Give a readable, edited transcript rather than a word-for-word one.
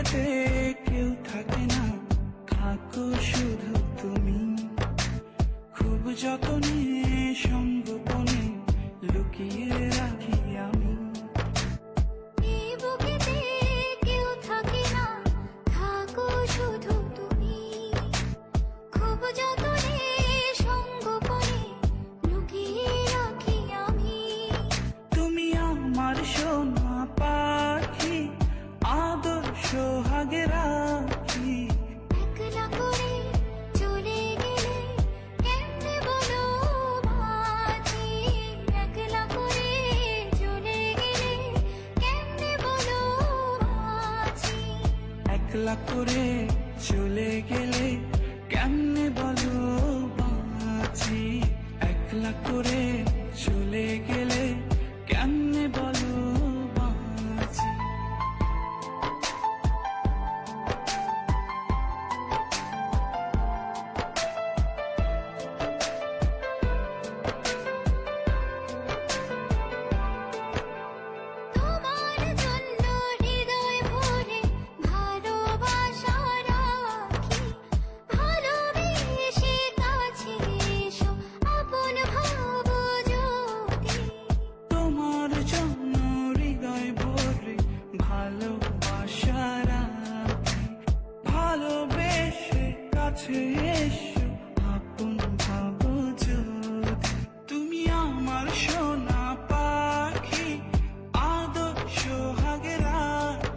বুকেতে কেউ থাকে না, থাকো শুধু তুমি। খুব যতনে সঙ্গোপনে লুকিয়ে রাখি আমি। এই বুকেতে কেউ থাকে না, থাকো শুধু তুমি। খুব যতনে সঙ্গোপনে লুকিয়ে রাখি আমি। তুমি আমার সোনা পাখি, আদর সোহাগে রাখি। একলা করে চলে গেলে কেমনে বলো বাঁচি। একলা করে চলে গেলে কেমনে বলো বাঁচি। একলা করে চলে গেলে কেমনে বলো বাঁচি। একলা করে চলে গেলে কেমনে বলো বাঁচি। তোমার জন্য হৃদয় ভরে ভালোবাসা রাখি। ভালোবেসে কাছে এসো, আপন ভাবো যদি। তোমার জন্য হৃদয় ভরে ভালোবাসা রাখি। ভালোবেসে কাছে এসো,